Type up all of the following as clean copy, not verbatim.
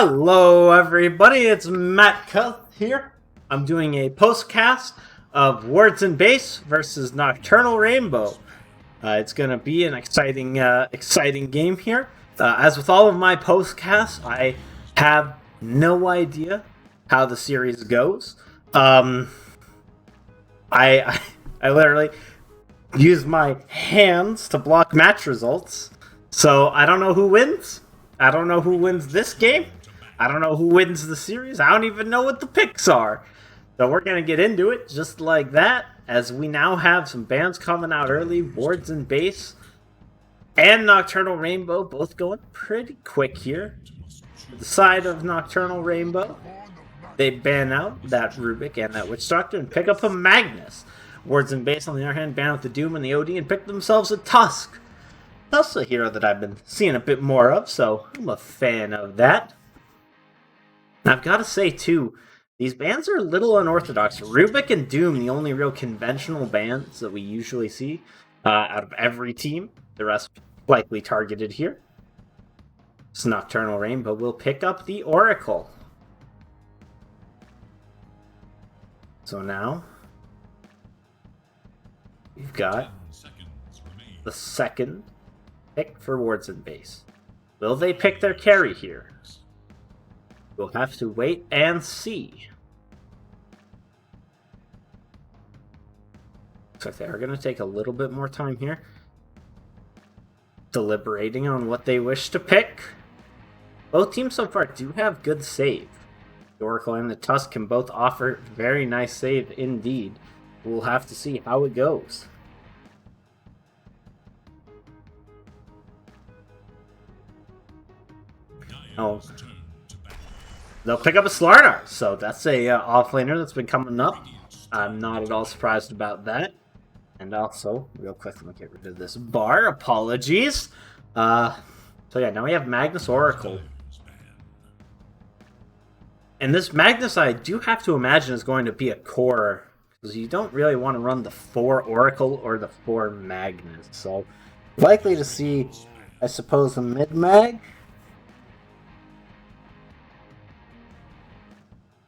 Hello everybody, it's Matcast here. I'm doing a postcast of Words and Base versus Nocturnal Rainbow. It's going to be an exciting game here. As with all of my postcasts, I have no idea how the series goes. I literally use my hands to block match results, so I don't know who wins. I don't know who wins this game. I don't know who wins the series. I don't even know what the picks are. So we're going to get into it just like that, as we now have some bands coming out early. Words and Base and Nocturnal Rainbow both going pretty quick here. The side of Nocturnal Rainbow, they ban out that Rubik and that Witch Doctor and pick up a Magnus. Words and Base, on the other hand, ban out the Doom and the OD and pick themselves a Tusk. That's a hero that I've been seeing a bit more of, so I'm a fan of that. I've got to say, too, these bans are a little unorthodox. Rubik and Doom, the only real conventional bans that we usually see out of every team. The rest likely targeted here. This Nocturnal Rainbow will pick up the Oracle. So now, we've got the second pick for Words and Base. Will they pick their carry here? We'll have to wait and see. Looks like they are going to take a little bit more time here, deliberating on what they wish to pick. Both teams so far do have good save. The Oracle and the Tusk can both offer very nice save indeed. We'll have to see how it goes. Oh, they'll pick up a Slardar, so that's a offlaner that's been coming up. I'm not at all surprised about that. And also, real quick, let me get rid of this bar. Apologies. So yeah, now we have Magnus Oracle. And this Magnus, I do have to imagine, is going to be a core, because you don't really want to run the 4 Oracle or the 4 Magnus. So, likely to see, I suppose, a mid-mag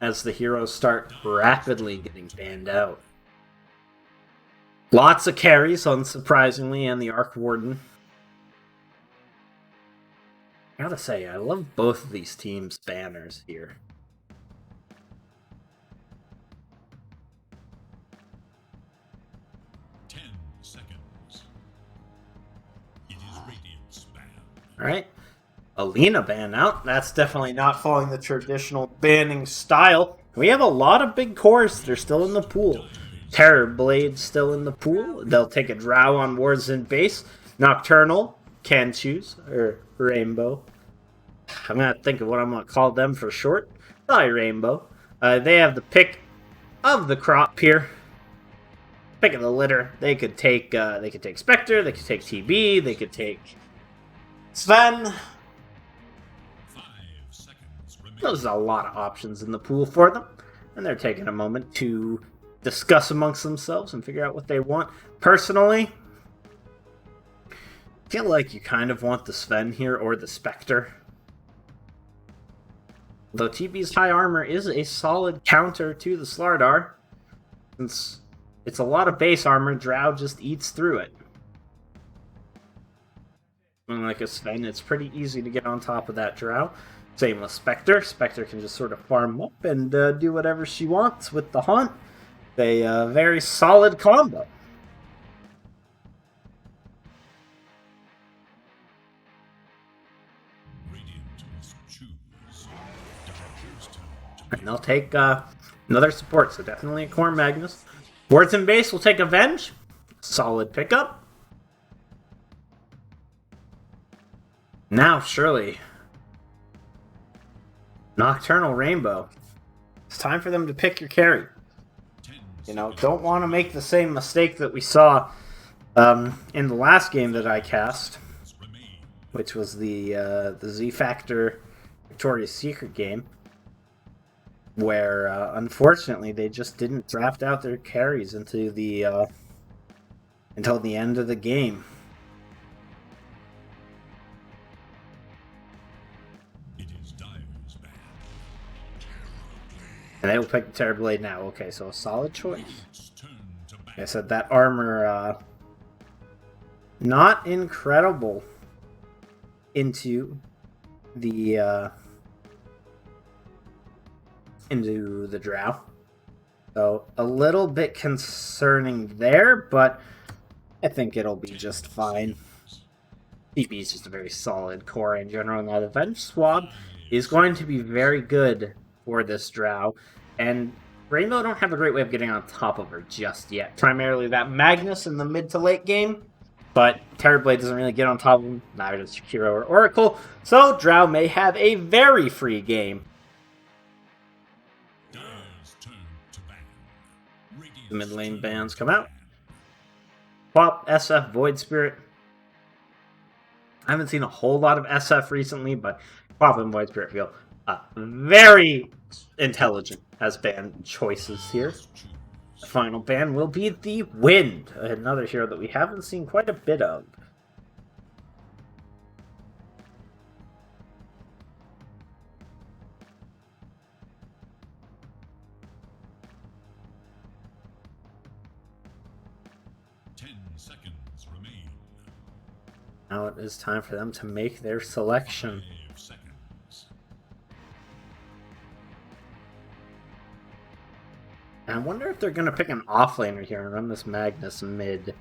as the heroes start rapidly getting banned out. Lots of carries, unsurprisingly, and the Arc Warden. I gotta say, I love both of these teams' banners here. Alright. Alina ban out. That's definitely not following the traditional banning style. We have a lot of big cores that are still in the pool. Terror Blade still in the pool. They'll take a Drow on Words and Base. Nocturnal can choose, or Rainbow. I'm going to think of what I'm going to call them for short. Probably Rainbow. They have the pick of the crop here. Pick of the litter. They could take Spectre, they could take TB, they could take Sven. There's a lot of options in the pool for them, and they're taking a moment to discuss amongst themselves and figure out what they want. Personally, I feel like you kind of want the Sven here or the Spectre. Though TB's high armor is a solid counter to the Slardar, since it's a lot of base armor, Drow just eats through it. Like a Sven, it's pretty easy to get on top of that Drow. Same with Spectre. Spectre can just sort of farm up and do whatever she wants with the Haunt. A very solid combo. And they'll take another support, so definitely a core Magnus. Words and Base will take Avenge. Solid pickup. Now, surely, Nocturnal Rainbow. It's time for them to pick your carry. You know, don't want to make the same mistake that we saw in the last game that I cast, which was the Z-Factor Victoria's Secret game, where unfortunately they just didn't draft out their carries until the end of the game. And they will pick the Terrorblade now. Okay, so a solid choice. Like I said, that armor, not incredible into the Drow. So a little bit concerning there, but I think it'll be just fine. TP is just a very solid core in general. Now the Venge Swab is going to be very good for this Drow, and Rainbow don't have a great way of getting on top of her just yet. Primarily that Magnus in the mid to late game, but Terrorblade doesn't really get on top of him, neither does Shakiro or Oracle, so Drow may have a very free game. The mid lane bans come out. Pop, SF, Void Spirit. I haven't seen a whole lot of SF recently, but Pop and Void Spirit feel very intelligent as ban choices here. The final ban will be the Wind, another hero that we haven't seen quite a bit of. Now it is time for them to make their selection. And I wonder if they're going to pick an offlaner here and run this Magnus mid.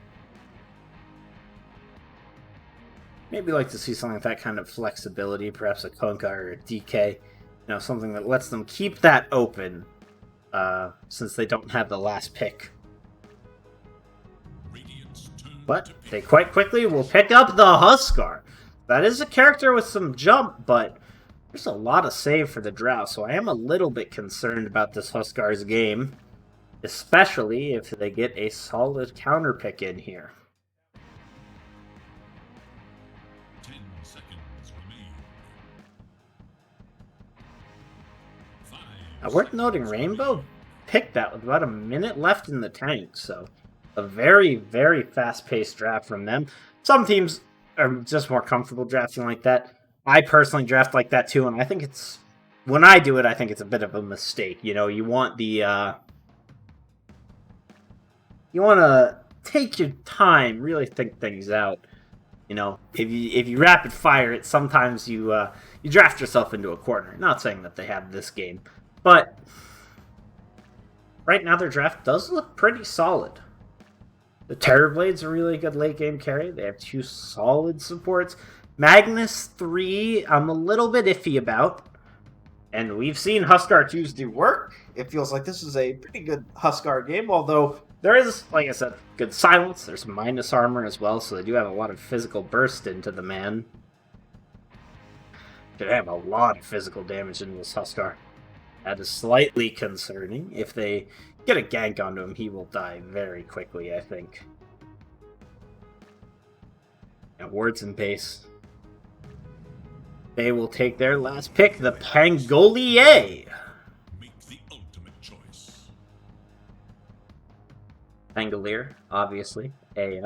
Maybe like to see something with that kind of flexibility, perhaps a Kunkka or a DK. You know, something that lets them keep that open, since they don't have the last pick. But they quite quickly will pick up the Huskar. That is a character with some jump, but there's a lot of save for the Drow, so I am a little bit concerned about this Huskar's game, especially if they get a solid counter pick in here. 10 seconds remain. Now, worth noting, Rainbow picked that with about a minute left in the tank, so a very, very fast-paced draft from them. Some teams are just more comfortable drafting like that. I personally draft like that too, and I think it's... When I do it, I think it's a bit of a mistake. You know, you want the... You want to take your time, really think things out. You know, if you rapid fire it, sometimes you draft yourself into a corner. Not saying that they have this game, but right now their draft does look pretty solid. The Terrorblade's a really good late game carry. They have 2 solid supports. Magnus 3, I'm a little bit iffy about. And we've seen Huskar 2s do work. It feels like this is a pretty good Huskar game, although there is, like I said, good silence. There's minus armor as well, so they do have a lot of physical burst into the man. They have a lot of physical damage into this Huskar. That is slightly concerning. If they get a gank onto him, he will die very quickly, I think. And wards and base. They will take their last pick, the Pangolier. Make the ultimate choice. Pangolier, obviously, a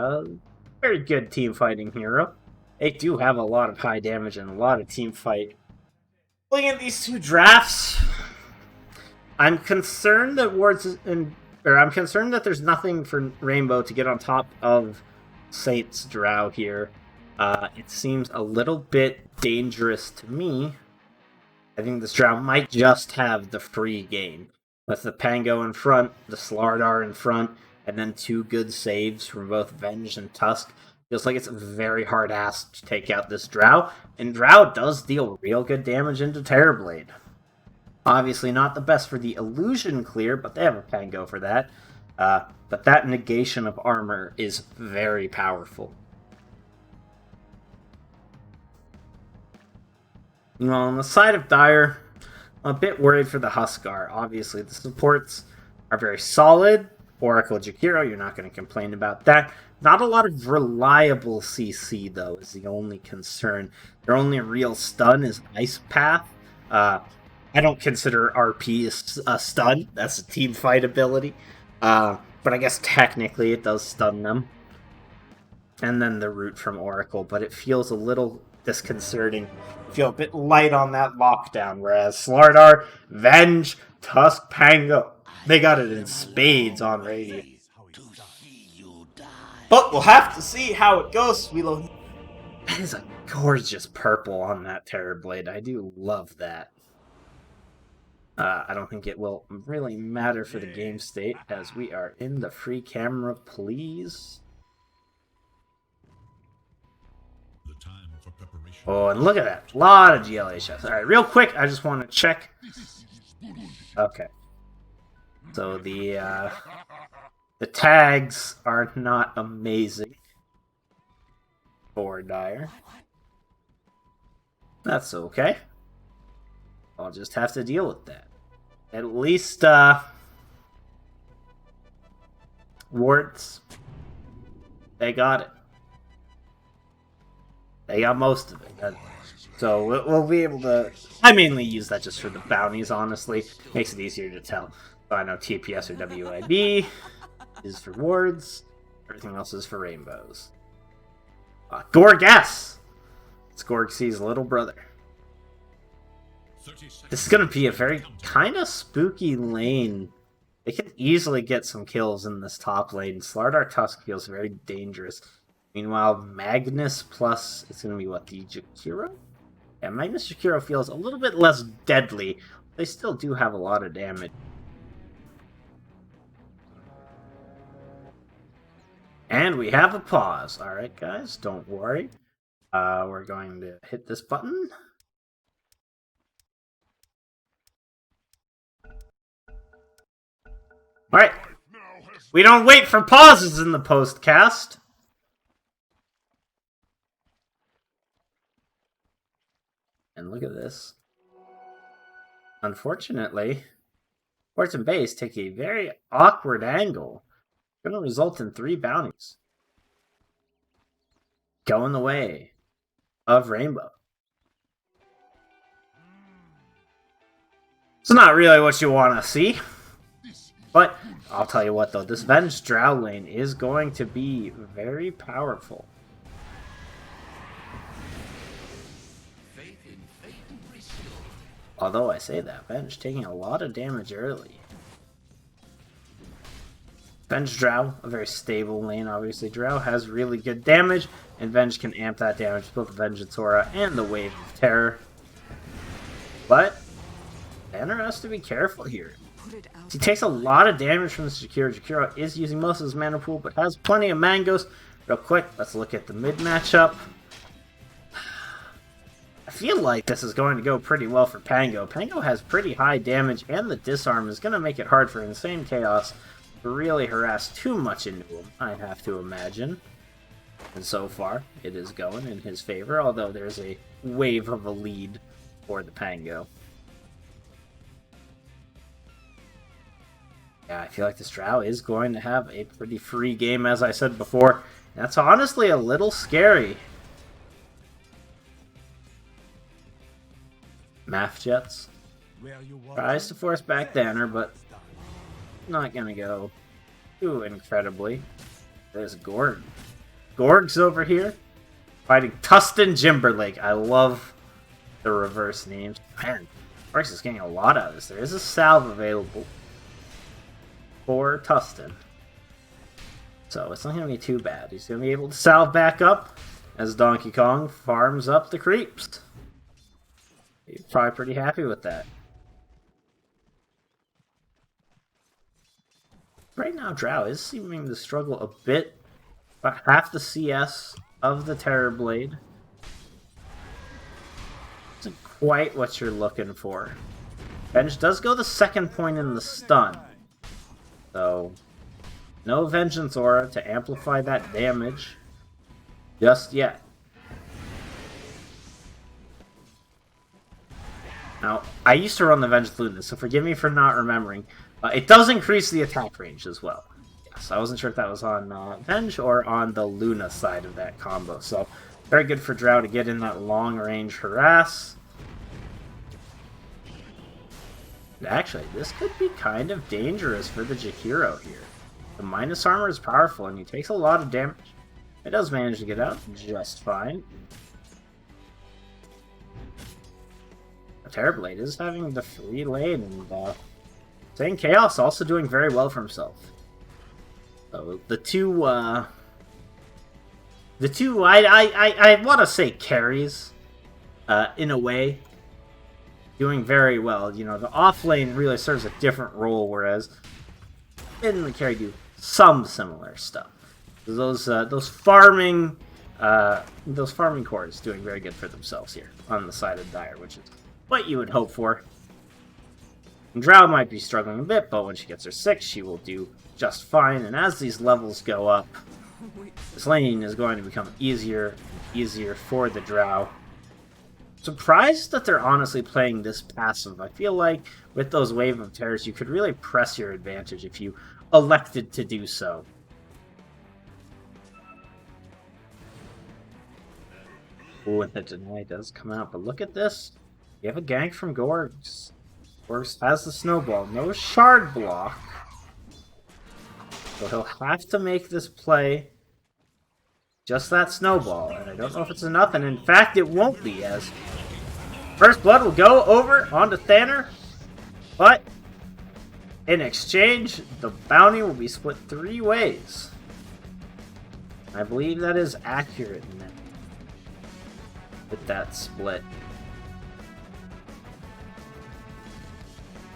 very good team fighting hero. They do have a lot of high damage and a lot of team fight. Looking at these 2 drafts, I'm concerned that I'm concerned that there's nothing for Rainbow to get on top of Saint's Drow here. It seems a little bit dangerous to me. I think this Drow might just have the free game. With the Pango in front, the Slardar in front, and then 2 good saves from both Venge and Tusk. Feels like it's very hard asked to take out this Drow, and Drow does deal real good damage into Terrorblade. Obviously not the best for the illusion clear, but they have a Pango for that. But that negation of armor is very powerful. Well, on the side of Dire, I'm a bit worried for the Huskar. Obviously, the supports are very solid. Oracle Jakiro, you're not going to complain about that. Not a lot of reliable CC, though, is the only concern. Their only real stun is Ice Path. I don't consider RP a stun. That's a team fight ability. But I guess technically it does stun them. And then the root from Oracle, but it feels a little disconcerting. Feel a bit light on that lockdown, whereas Slardar, Venge, Tusk, Pango, they got it in spades on radio. But we'll have to see how it goes. That is a gorgeous purple on that Terrorblade. I do love that. I don't think it will really matter for the game state, as we are in the free camera, please. The time for preparation. Oh, and look at that. A lot of GLA shots. Alright, real quick, I just want to check. Okay. So the tags are not amazing for Dire. That's okay. I'll just have to deal with that. At least, wards, they got it. They got most of it. So we'll be able to... I mainly use that just for the bounties, honestly. Makes it easier to tell. So I know TPS or WIB is for wards. Everything else is for rainbows. Gorgas! It's Gorg's little brother. This is going to be a very kind of spooky lane. They can easily get some kills in this top lane. Slardar Tusk feels very dangerous. Meanwhile, Magnus plus, it's going to be what, the Jakiro? Yeah, Magnus Jakiro feels a little bit less deadly. They still do have a lot of damage. And we have a pause. Alright, guys, don't worry. We're going to hit this button. Alright. We don't wait for pauses in the postcast. And look at this. Unfortunately, Forts and Base take a very awkward angle. Going to result in 3 bounties. Going the way of Rainbow. It's not really what you want to see. But I'll tell you what though, this Venge Drow lane is going to be very powerful. Although I say that, Venge taking a lot of damage early. Venge Drow, a very stable lane, obviously. Drow has really good damage, and Venge can amp that damage with both the Vengeance Aura and the Wave of Terror. But Banner has to be careful here. He takes a lot of damage from this Jakiro. Jakiro is using most of his mana pool, but has plenty of mangoes. Real quick, let's look at the mid matchup. I feel like this is going to go pretty well for Pango. Pango has pretty high damage, and the disarm is going to make it hard for Insane Chaos to really harass too much into him, I have to imagine. And so far, it is going in his favor, although there's a wave of a lead for the Pango. Yeah, I feel like this Drow is going to have a pretty free game, as I said before. That's honestly a little scary. Math Jets tries to force back Danner, but not going to go too incredibly. There's Gorg. Gorg's over here fighting Tustin Jimberlake. I love the reverse names. Man, Gorg's is getting a lot out of this. There is a salve available for Tustin. So it's not going to be too bad. He's going to be able to salve back up as Donkey Kong farms up the creeps. He's probably pretty happy with that. Right now, Drow is seeming to struggle a bit. About half the CS of the Terrorblade. Isn't quite what you're looking for. Venge does go the second point in the stun. So, no Vengeance Aura to amplify that damage just yet. Now, I used to run the Vengeance Luna, so forgive me for not remembering. It does increase the attack range as well. Yes, I wasn't sure if that was on Venge or on the Luna side of that combo. So, very good for Drow to get in that long-range harass. Actually, this could be kind of dangerous for the Jakiro here. The minus armor is powerful, and he takes a lot of damage. It does manage to get out just fine. Terrorblade is having the free lane, and Insane Chaos also doing very well for himself. So the two I want to say carries, in a way, doing very well. You know, the off lane really serves a different role, whereas mid and the carry do some similar stuff. Those farming cores doing very good for themselves here on the side of Dire, which is what you would hope for. And Drow might be struggling a bit, but when she gets her 6, she will do just fine. And as these levels go up, this lane is going to become easier and easier for the Drow. Surprised that they're honestly playing this passive. I feel like with those Wave of Terrors, you could really press your advantage if you elected to do so. Ooh, and the deny does come out, but look at this. You have a gank from Gorgs. Gorgs has the snowball. No shard block. So he'll have to make this play just that snowball, and I don't know if it's enough, and in fact it won't be, as First Blood will go over onto Thanner, but in exchange, the bounty will be split 3 ways. I believe that is accurate in that, with that split.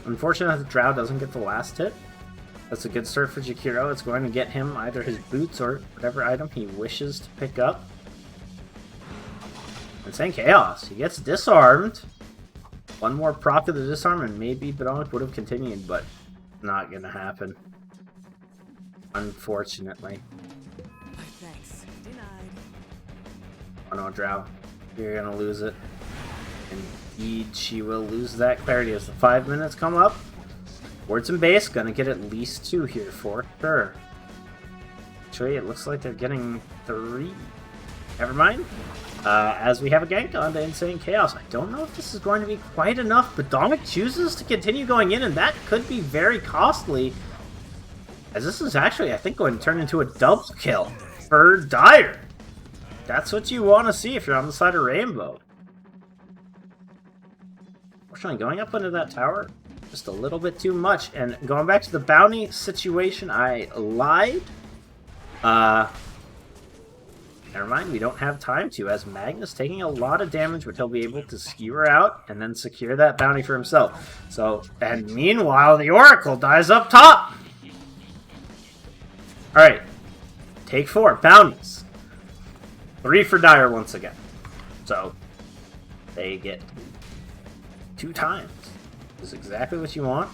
Unfortunately, the Drow doesn't get the last hit. That's a good start for Jakiro. It's going to get him either his boots or whatever item he wishes to pick up. Insane Chaos. He gets disarmed. One more proc of the disarm and maybe Badonic would have continued, but not going to happen. Unfortunately. Thanks. Denied. Oh no, Drow. You're going to lose it. Indeed, she will lose that clarity as the 5 minutes come up. Wards and base, gonna get at least 2 here for sure. Actually, it looks like they're getting 3. Never mind. As we have a gank on the Insane Chaos. I don't know if this is going to be quite enough, but Dominic chooses to continue going in, and that could be very costly. As this is actually, I think, going to turn into a double kill for Dire. That's what you want to see if you're on the side of Rainbow. Fortunately, going up into that tower, just a little bit too much. And going back to the bounty situation, I lied. Never mind, we don't have time to, as Magnus taking a lot of damage, but he'll be able to skewer out and then secure that bounty for himself. So, and meanwhile, the Oracle dies up top. Alright, take 4, bounties. 3 for Dire once again. So, they get 2 times. Is exactly what you want.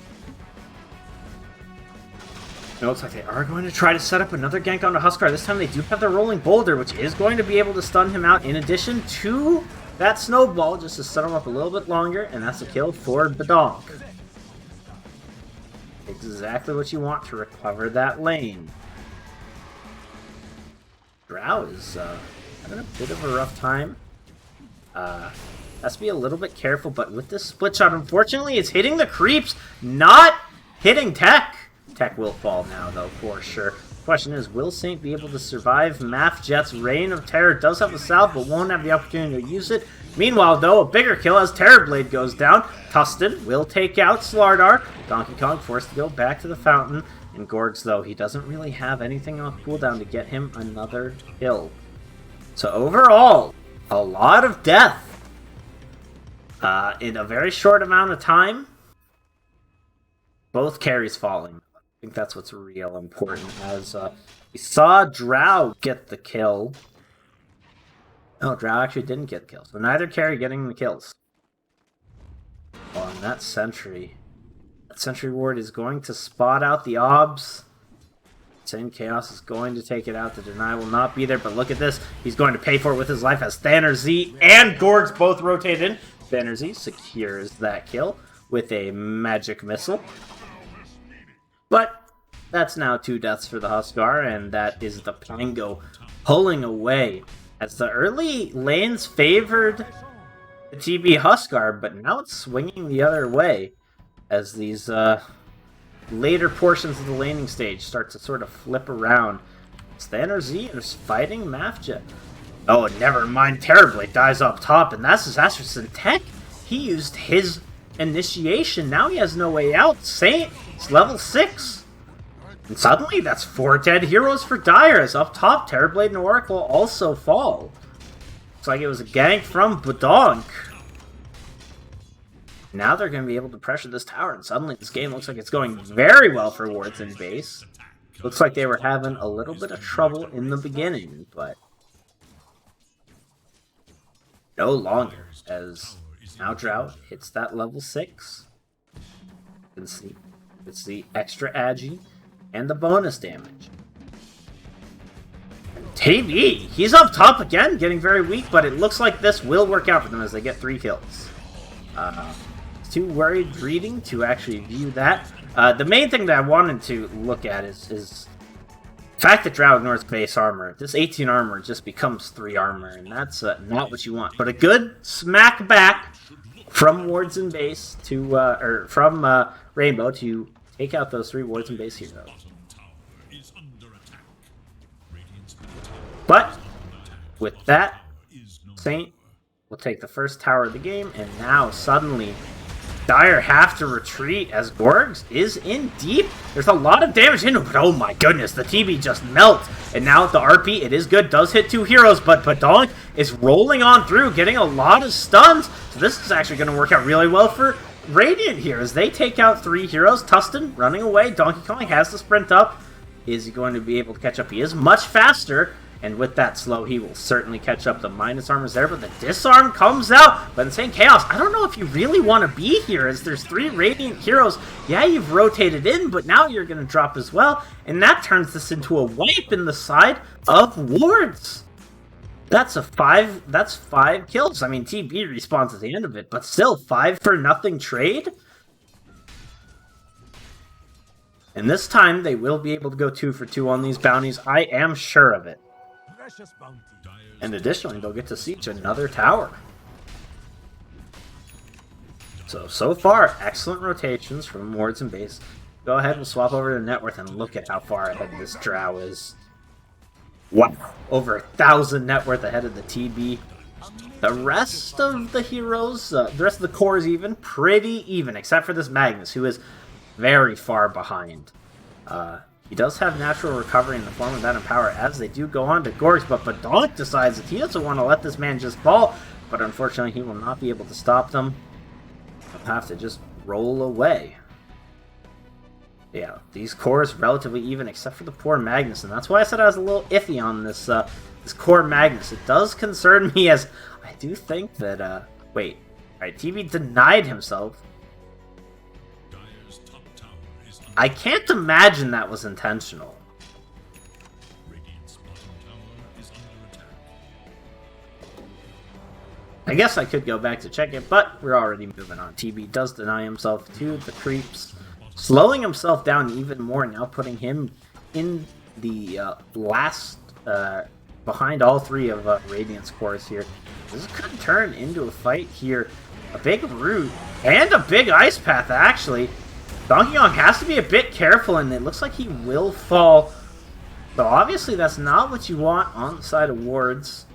It looks like they are going to try to set up another gank onto Huskar. This time they do have the Rolling Boulder, which is going to be able to stun him out in addition to that Snowball, just to set him up a little bit longer, and that's a kill for Badonk. Exactly what you want to recover that lane. Drow is having a bit of a rough time. Has to be a little bit careful, but with this split shot, unfortunately, it's hitting the creeps, not hitting Tech. Tech will fall now, though, for sure. Question is, will Saint be able to survive? Math Jet's Reign of Terror does have the salve, but won't have the opportunity to use it. Meanwhile, though, a bigger kill as Terrorblade goes down. Tustin will take out Slardar. Donkey Kong forced to go back to the fountain. And Gorgs, though, he doesn't really have anything on cooldown to get him another kill. So overall, a lot of death. In a very short amount of time, both carries falling. I think that's what's real important, as we saw Drow get the kill. No, Drow actually didn't get the kill, so neither carry getting the kills. Oh, and that Sentry Ward is going to spot out the Obs. Insane Chaos is going to take it out. The Deny will not be there, but look at this. He's going to pay for it with his life as Thanner Z and Gorgs both rotate in. Thanner Z secures that kill with a magic missile. But that's now 2 deaths for the Huskar, and that is the Pango pulling away. As the early lanes favored the TB Huskar, but now it's swinging the other way. As these later portions of the laning stage start to sort of flip around. Thanner Z is fighting Mafjet. Oh, never mind. Terrorblade dies up top, and that's Disastrous. And Tech he used his initiation. Now he has no way out. Saint is level 6. And suddenly, that's 4 dead heroes for Dire, as up top, Terrorblade and Oracle also fall. Looks like it was a gank from Badonk. Now they're going to be able to pressure this tower, and suddenly this game looks like it's going very well for Wards in base. Looks like they were having a little bit of trouble in the beginning, but no longer, as now Drought hits that level 6. You can see it's the extra agi and the bonus damage. TV, he's up top again, getting very weak, but it looks like this will work out for them as they get 3 kills. Too worried reading to actually view that. The main thing that I wanted to look at is the fact that Drow ignores base armor. This 18 armor just becomes 3 armor, and that's not what you want. But a good smack back from Wards and base to, or from Rainbow to take out those 3 Wards and base heroes. But with that, Saint will take the first tower of the game, and now suddenly Dire have to retreat as Gorgs is in deep. There's a lot of damage in him, but oh my goodness, the TB just melts. And now the RP, it is good, does hit 2 heroes, but Badonk is rolling on through, getting a lot of stuns. So this is actually going to work out really well for Radiant here as they take out 3 heroes. Tustin running away. Donkey Kong has to sprint up. Is he going to be able to catch up? He is much faster. And with that slow, he will certainly catch up. The minus armor's there, but the disarm comes out. But Insane Chaos, I don't know if you really want to be here, as there's 3 Radiant heroes. Yeah, you've rotated in, but now you're going to drop as well. And that turns this into a wipe in the side of Wards. That's 5 kills. I mean, TB respawns at the end of it, but still 5-for-nothing trade. And this time, they will be able to go 2 for 2 on these bounties. I am sure of it. And additionally, they'll get to siege another tower. So far, excellent rotations from Wards and base. Go ahead and swap over to net worth and look at how far ahead this Drow is. Wow, over 1,000 net worth ahead of the TB. The rest of the heroes, the rest of the core is even, pretty even, except for this Magnus, who is very far behind. He does have natural recovery in the form of that Empower as they do go on to Gorgs, but Badonk decides that he doesn't want to let this man just fall, but unfortunately he will not be able to stop them. He'll have to just roll away. Yeah, these cores relatively even except for the poor Magnus, and that's why I said I was a little iffy on this this core Magnus. It does concern me as I do think that, wait, alright, TV denied himself. I can't imagine that was intentional. I guess I could go back to check it, but we're already moving on. TB does deny himself to the creeps, slowing himself down even more, now putting him in the last, behind all 3 of Radiant's cores here. This could turn into a fight here. A big root, and a big ice path, actually. Donkey Kong has to be a bit careful, and it looks like he will fall. So obviously that's not what you want on the side of Wards,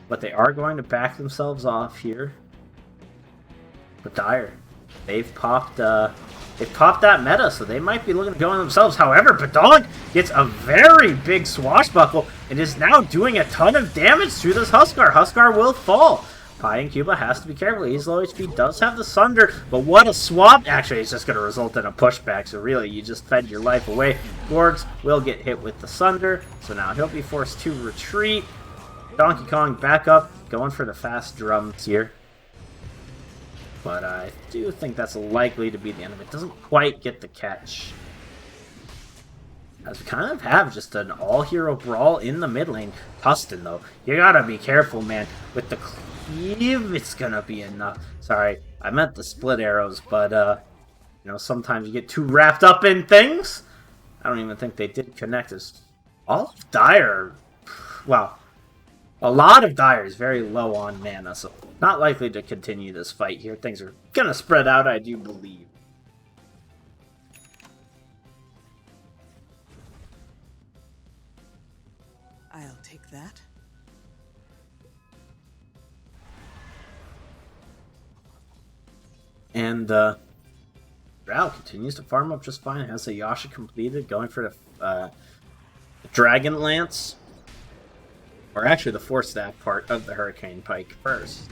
but they are going to back themselves off here. But Dire, they've popped that meta, so they might be looking to go on themselves. However, Badonk gets a very big swashbuckle and is now doing a ton of damage to this Huskar. Huskar will fall. Pi and Cuba has to be careful. He's low HP, does have the Sunder, but what a swap. Actually, it's just going to result in a pushback, so really, you just fed your life away. Gorgs will get hit with the Sunder, so now he'll be forced to retreat. Donkey Kong back up, going for the fast drums here. But I do think that's likely to be the end of it. Doesn't quite get the catch. As we kind of have just an all-hero brawl in the mid lane. Tustin, though, you gotta be careful, man. With the cleave, it's gonna be enough. Sorry, I meant the split arrows, but, you know, sometimes you get too wrapped up in things. I don't even think they did connect us. All of Dire, well, a lot of Dire is very low on mana, so not likely to continue this fight here. Things are gonna spread out, I do believe. I'll take that. And Drow continues to farm up just fine. Has a Yasha completed, going for the Dragon Lance. Or actually the 4-staff part of the Hurricane Pike first.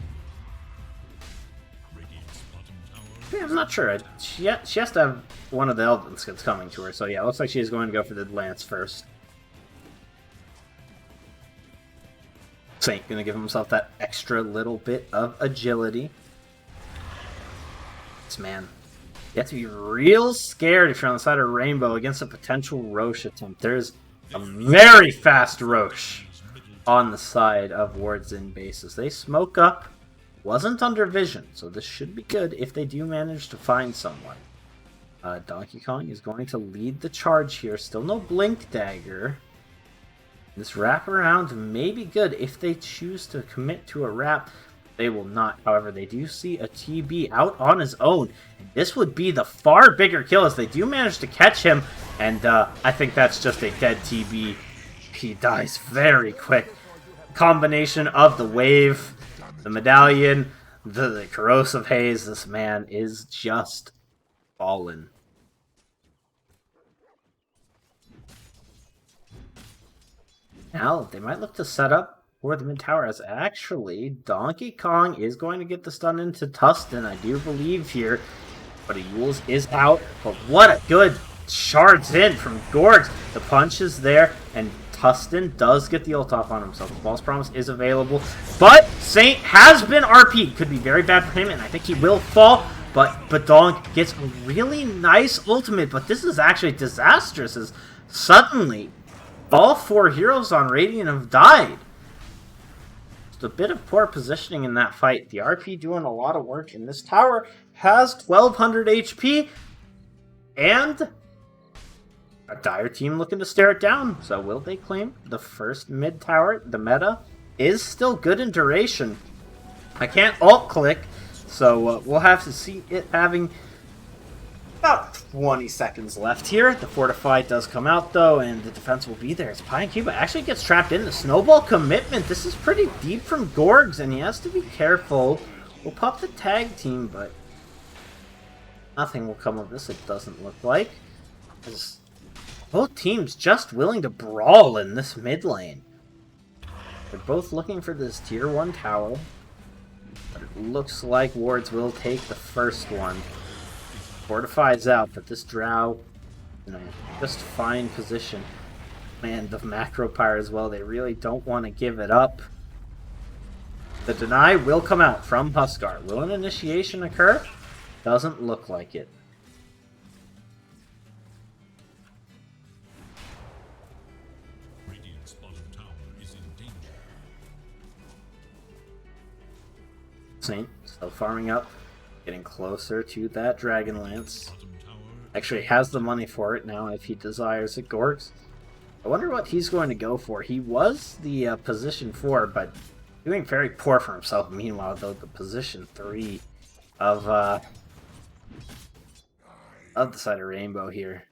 Yeah, I'm not sure. She has to have one of the Elven skins coming to her. So yeah, looks like she's going to go for the Lance first. Saint gonna give himself that extra little bit of agility. This man, you have to be real scared if you're on the side of Rainbow against a potential Roche attempt. There's a very fast Roche on the side of Ward's in bases. They smoke up. Wasn't under vision, so this should be good if they do manage to find someone. Donkey Kong is going to lead the charge here. Still no Blink Dagger. This wraparound may be good if they choose to commit to a wrap. They will not. However, they do see a TB out on his own. And this would be the far bigger kill as they do manage to catch him. And I think that's just a dead TB. He dies very quick. Combination of the wave, the medallion, the corrosive haze. This man is just fallen. Now, they might look to set up for the mid tower, as actually Donkey Kong is going to get the stun into Tustin, I do believe here. But Yules is out. But what a good shards in from Gorgs. The punch is there, and Tustin does get the ult off on himself. The False Promise is available, but Saint has been RP'd. Could be very bad for him, and I think he will fall. But Badong gets a really nice ultimate, but this is actually disastrous, as suddenly all 4 heroes on Radiant have died. Just a bit of poor positioning in that fight. The RP doing a lot of work, and this tower has 1200 HP, and a Dire team looking to stare it down. So will they claim the first mid tower? The meta is still good in duration. I can't alt-click, so we'll have to see it having about 20 seconds left here. The Fortify does come out, though, and the defense will be there. As Pine Cuba actually gets trapped in the Snowball commitment. This is pretty deep from Gorgs, and he has to be careful. We'll pop the tag team, but nothing will come of this, it doesn't look like. As both teams just willing to brawl in this mid lane. They're both looking for this tier 1 tower, but it looks like Wards will take the first one. Fortifies out, but this Drow, just fine position. And the Macro Pyre as well, they really don't want to give it up. The deny will come out from Huskar. Will an initiation occur? Doesn't look like it. Radiant's bottom tower is in danger. Saint still farming up. Getting closer to that Dragonlance. Actually has the money for it now if he desires it. Gorgs, I wonder what he's going to go for. He was the position 4, but doing very poor for himself. Meanwhile, though, the position 3 of the side of Rainbow here.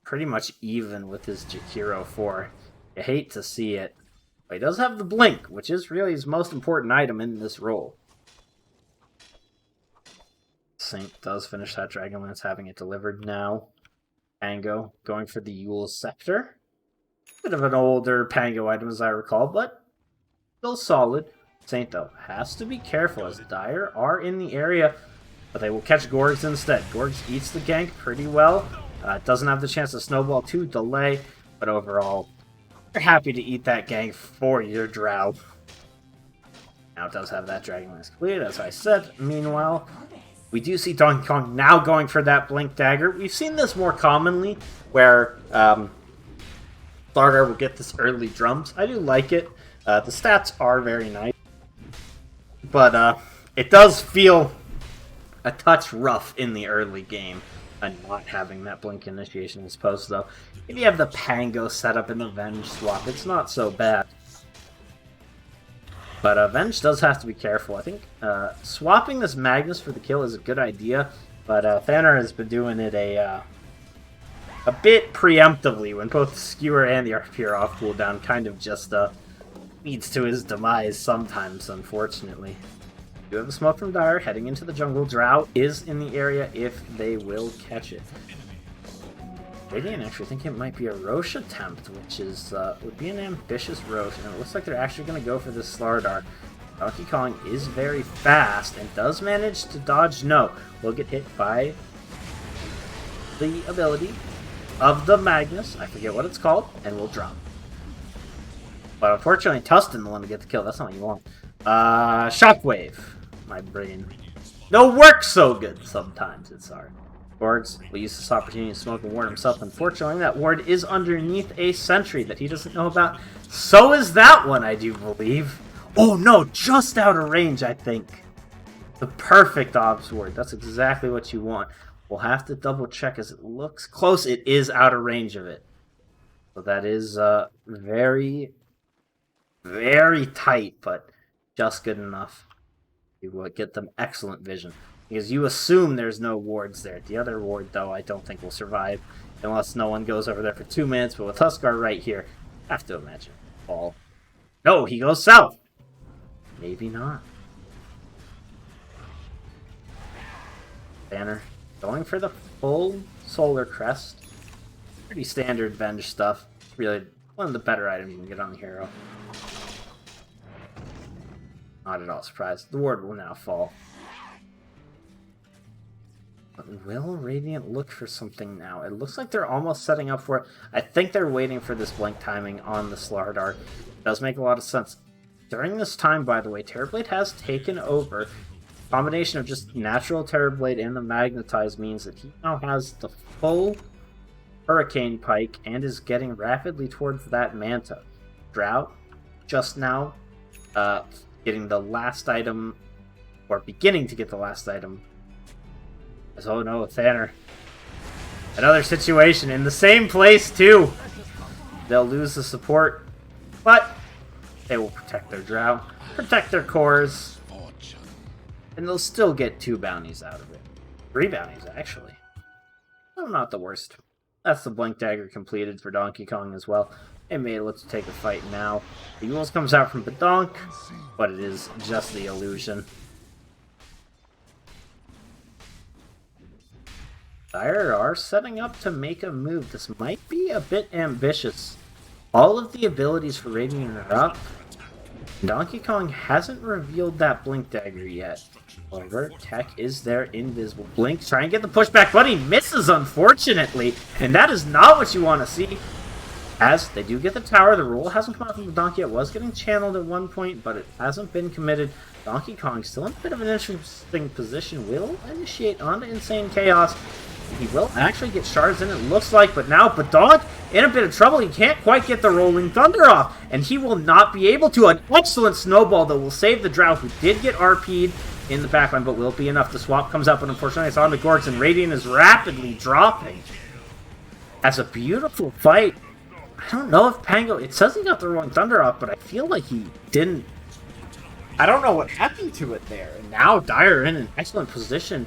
Pretty much even with his Jakiro 4. You hate to see it. But he does have the Blink, which is really his most important item in this role. Saint does finish that Dragonlance, having it delivered now. Pango going for the Yule's Scepter. Bit of an older Pango item as I recall, but still solid. Saint, though, has to be careful as Dire are in the area, but they will catch Gorgs instead. Gorgs eats the gank pretty well. Doesn't have the chance to snowball to delay, but overall, you're happy to eat that gank for your Drow. Now it does have that Dragonlance completed, as I said. Meanwhile, we do see Donkey Kong now going for that Blink Dagger. We've seen this more commonly, where Starter will get this early drums. I do like it. The stats are very nice. But it does feel a touch rough in the early game, and not having that Blink initiation as opposed, though. If you have the Pango set up in the Venge swap, it's not so bad. But Venge does have to be careful. I think swapping this Magnus for the kill is a good idea, but Thaner has been doing it a bit preemptively when both the Skewer and the RP are off cooldown. Kind of just leads to his demise sometimes, unfortunately. You have the smoke from Dire heading into the jungle. Drow is in the area if they will catch it. Radiant actually think it might be a Roche attempt, which is would be an ambitious Roche, and it looks like they're actually going to go for this Slardar. Donkey Kong is very fast and does manage to dodge. No, will get hit by the ability of the Magnus. I forget what it's called, and will drop. But unfortunately, Tustin the one to get the kill. That's not what you want. Shockwave. My brain. No work so good sometimes. It's hard. Borgs will use this opportunity to smoke and ward himself. Unfortunately, that ward is underneath a sentry that he doesn't know about. So is that one, I do believe. Oh no, just out of range, I think. The perfect Obs ward. That's exactly what you want. We'll have to double check as it looks close. It is out of range of it. So that is very, very tight, but just good enough. You will get them excellent vision. Because you assume there's no wards there. The other ward, though, I don't think will survive. Unless no one goes over there for 2 minutes. But with Huskar right here, I have to imagine. Fall. No, he goes south. Maybe not. Banner. Going for the full Solar Crest. Pretty standard Venge stuff. Really one of the better items you can get on the hero. Not at all surprised. The ward will now fall. But will Radiant look for something now? It looks like they're almost setting up for it. I think they're waiting for this blink timing on the Slardar. It does make a lot of sense. During this time, by the way, Terrorblade has taken over. Combination of just natural Terrorblade and the Magnetize means that he now has the full Hurricane Pike and is getting rapidly towards that Manta. Drow just now getting the last item, or beginning to get the last item. As, oh no, Thanner. Another situation in the same place too. They'll lose the support, but they will protect their Drow, protect their cores, and they'll still get 2 bounties out of it. 3 bounties, actually. Oh, not the worst. That's the Blink Dagger completed for Donkey Kong as well. It may look to take a fight now. The Yules comes out from Badonk, but it is just the illusion. Dire are setting up to make a move. This might be a bit ambitious. All of the abilities for Radiant are up. Donkey Kong hasn't revealed that Blink Dagger yet. However, Tech is there, invisible. Blink, try and get the pushback, but he misses, unfortunately. And that is not what you want to see. As they do get the tower, the roll hasn't come out from the Donkey. It was getting channeled at one point, but it hasn't been committed. Donkey Kong still in a bit of an interesting position. Will initiate onto Insane Chaos. He will actually get shards in, it looks like, but now Badonk in a bit of trouble. He can't quite get the Rolling Thunder off, and he will not be able to. An excellent snowball that will save the Drow, who did get RP'd in the backline, but will it be enough? The swap comes up, and unfortunately it's on the Gorgs, and Radiant is rapidly dropping. As a beautiful fight. I don't know if Pango... It says he got the Rolling Thunder off, but I feel like he didn't. I don't know what happened to it there. And now Dire in an excellent position.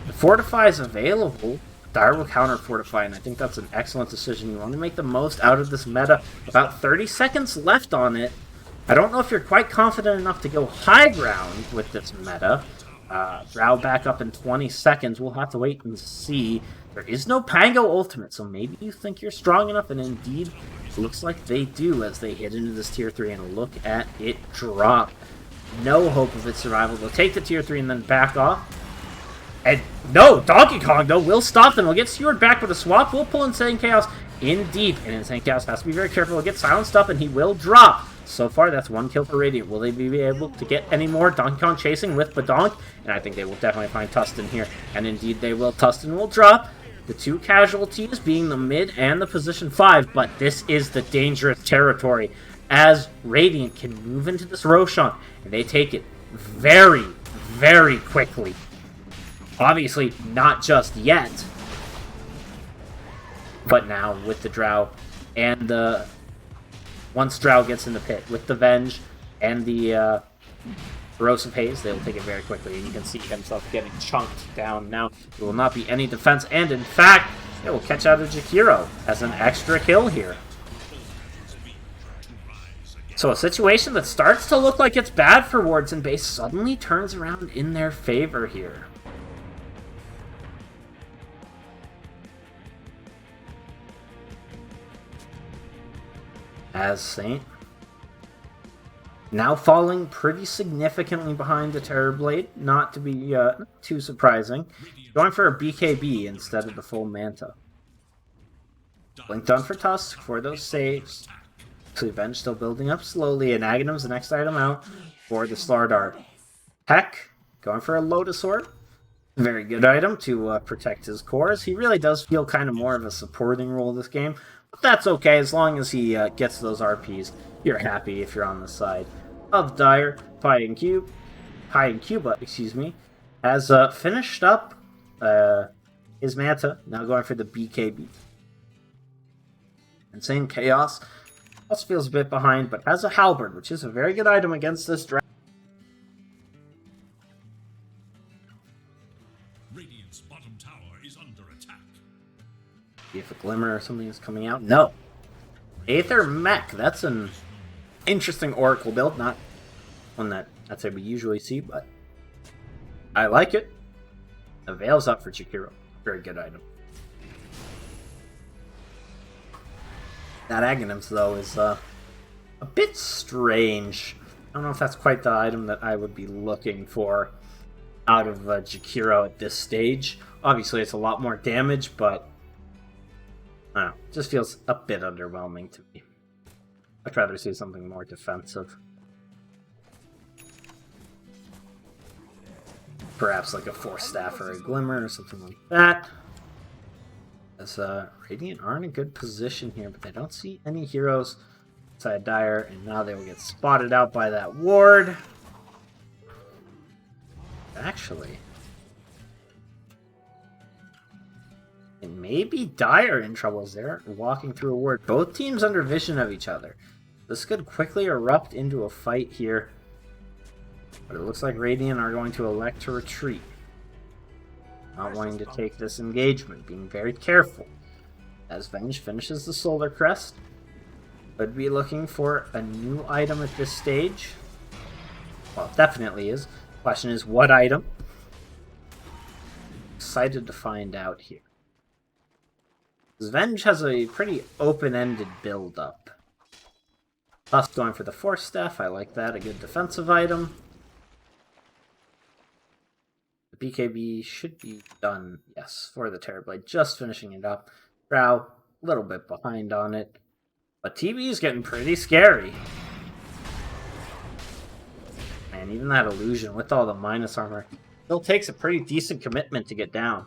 The Fortify is available. Dire will counter Fortify, and I think that's an excellent decision. You want to make the most out of this meta. About 30 seconds left on it. I don't know if you're quite confident enough to go high ground with this meta. Drow back up in 20 seconds. We'll have to wait and see. There is no Pango ultimate, so maybe you think you're strong enough, and indeed, it looks like they do as they hit into this tier 3, and look at it drop. No hope of its survival. They'll take the tier 3 and then back off. And no, Donkey Kong, though, will stop them. He'll get Steward back, but a swap will pull Insane Chaos in deep. And Insane Chaos has to be very careful. He'll get silenced up, and he will drop. So far, that's 1 kill for Radiant. Will they be able to get any more? Donkey Kong chasing with Badonk, and I think they will definitely find Tustin here. And indeed, they will. Tustin will drop. The 2 casualties being the mid and the position 5, but this is the dangerous territory as Radiant can move into this Roshan, and they take it very, very quickly. Obviously, not just yet, but now with the Drow and the... Once Drow gets in the pit with the Venge and the Corrosive Haze, they will take it very quickly, and you can see himself getting chunked down now. There will not be any defense, and in fact, it will catch out of Jakiro as an extra kill here. So a situation that starts to look like it's bad for wards and base suddenly turns around in their favor here. As Saint now falling pretty significantly behind the Terrorblade, not to be too surprising. Going for a BKB instead of the full Manta. Blink done for Tusk for those saves. Revenge still building up slowly, and Aghanim's the next item out for the Slardar. Heck, going for a Lotus Orb. Very good item to protect his cores. He really does feel kind of more of a supporting role this game, but that's okay as long as he gets those RPs. You're happy if you're on the side of Dire. Pi and Cuba, excuse me, has finished up his Manta, now going for the BKB. Insane Chaos also feels a bit behind, but has a Halberd, which is a very good item against this draft. Radiant's bottom tower is under attack. See if a Glimmer or something is coming out. No. Aether Mech, that's an interesting Oracle build, not one that I'd say we usually see, but I like it. The Veil's up for Jakiro. Very good item. That Aghanim's, though, is a bit strange. I don't know if that's quite the item that I would be looking for out of Jakiro at this stage. Obviously, it's a lot more damage, but I don't know, it just feels a bit underwhelming to me. I'd rather see something more defensive. Perhaps like a Force Staff or a Glimmer or something like that. As Radiant are in a good position here, but they don't see any heroes inside Dire, and now they will get spotted out by that ward. Actually, it may be Dire in trouble as they're walking through a ward. Both teams under vision of each other. This could quickly erupt into a fight here, but it looks like Radiant are going to elect to retreat. Not wanting to take this engagement, being very careful. As Venge finishes the Solar Crest, could be looking for a new item at this stage. Well, it definitely is. Question is, what item? Excited to find out here. Venge has a pretty open-ended build-up. Tusk going for the Force Staff, I like that, a good defensive item. The BKB should be done, yes, for the Terrorblade. Just finishing it up. Drow, a little bit behind on it. But TB is getting pretty scary. Man, even that illusion with all the minus armor still takes a pretty decent commitment to get down.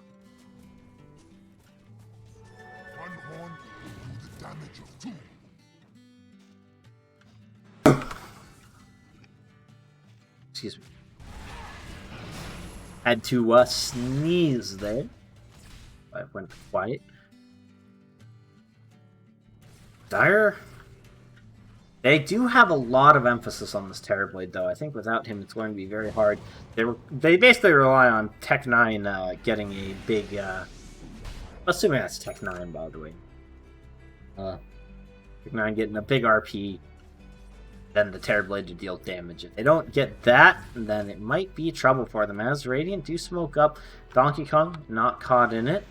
One horn will do the damage of two. Excuse me. Had to sneeze there. I went quiet. Dire. They do have a lot of emphasis on this Terrorblade, though. I think without him, it's going to be very hard. They basically rely on Tech 9 getting a big. Assuming that's Tech 9, by the way. Tech 9 getting a big RP. Then the Terrorblade to deal damage. If they don't get that, then it might be trouble for them. As Radiant do smoke up, Donkey Kong not caught in it.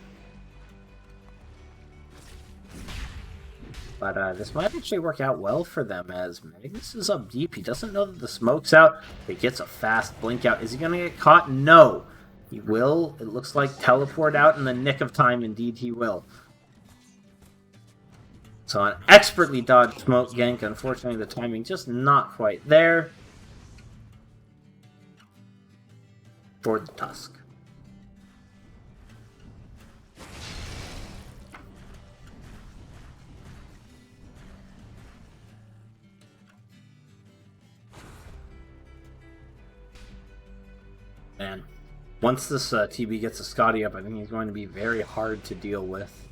But this might actually work out well for them, as Magnus is up deep. He doesn't know that the smoke's out. He gets a fast blink out. Is he going to get caught? No. He will. It looks like teleport out in the nick of time. Indeed, he will. So an expertly dodged smoke gank. Unfortunately, the timing just not quite there for the Tusk. Man, once this TB gets a Scotty up, I think he's going to be very hard to deal with.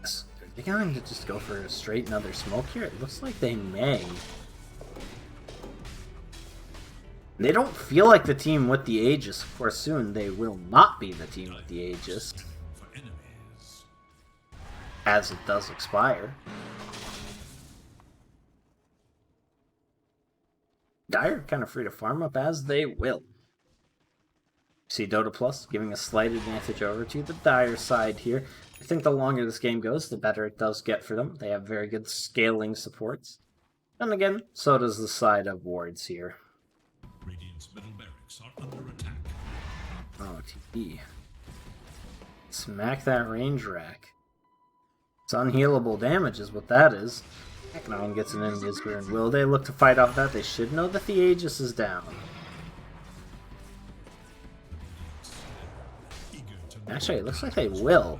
Are they going to just go for a straight another smoke here? It looks like they may. They don't feel like the team with the Aegis. Of course, soon they will not be the team with the Aegis, as it does expire. Dire kind of free to farm up as they will. See Dota Plus giving a slight advantage over to the Dire side here. I think the longer this game goes, the better it does get for them. They have very good scaling supports. And again, so does the side of wards here. Radiant's middle barracks are under attack. Oh, TP. Smack that range rack. It's unhealable damage is what that is. No one gets an invis here, and will they look to fight off that? They should know that the Aegis is down. Actually, it looks like they will.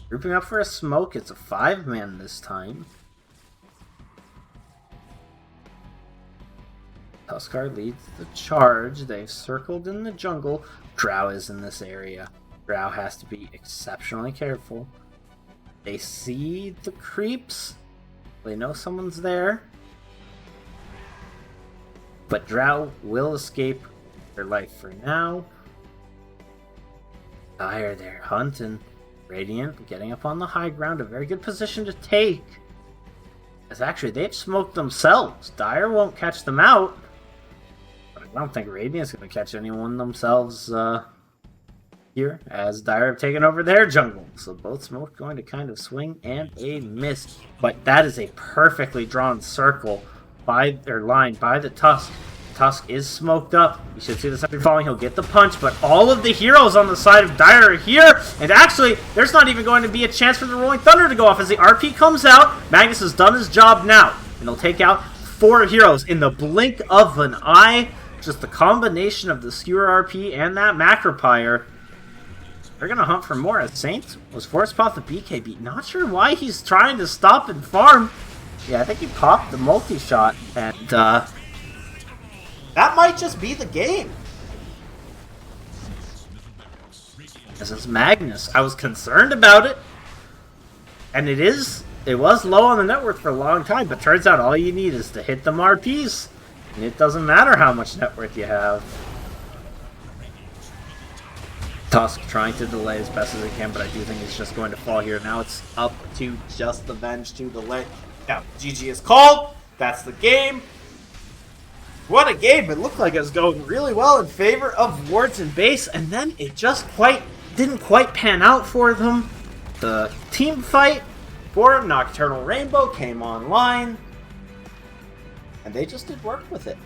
Grouping up for a smoke, it's a 5-man this time. Tuskar leads the charge. They've circled in the jungle. Drow is in this area. Drow has to be exceptionally careful. They see the creeps. They know someone's there. But Drow will escape their life for now. Dire there, hunting. Radiant getting up on the high ground. A very good position to take. As actually, they've smoked themselves. Dire won't catch them out. But I don't think Radiant's going to catch anyone themselves here, as Dire have taken over their jungle. So both smoke going to kind of swing and a miss. But that is a perfectly drawn circle by their line by the Tusk. Tusk is smoked up. You should see the sentry falling. He'll get the punch, but all of the heroes on the side of Dire are here. And actually, there's not even going to be a chance for the Rolling Thunder to go off as the RP comes out. Magnus has done his job now, and he'll take out 4 heroes in the blink of an eye. Just the combination of the Skewer RP and that Macropire. They're going to hunt for more, as Saint was forced off the BKB. Not sure why he's trying to stop and farm. Yeah, I think he popped the multi-shot, and that might just be the game. This is Magnus. I was concerned about it, and it was low on the net worth for a long time, but turns out all you need is to hit them RPs, and it doesn't matter how much net worth you have. Tusk trying to delay as best as he can, but I do think he's just going to fall here. Now it's up to just the Venge to delay. Now, GG is called. That's the game. What a game. It looked like it was going really well in favor of wards and base, and then it just didn't quite pan out for them. The team fight for Nocturnal Rainbow came online, and they just did work with it.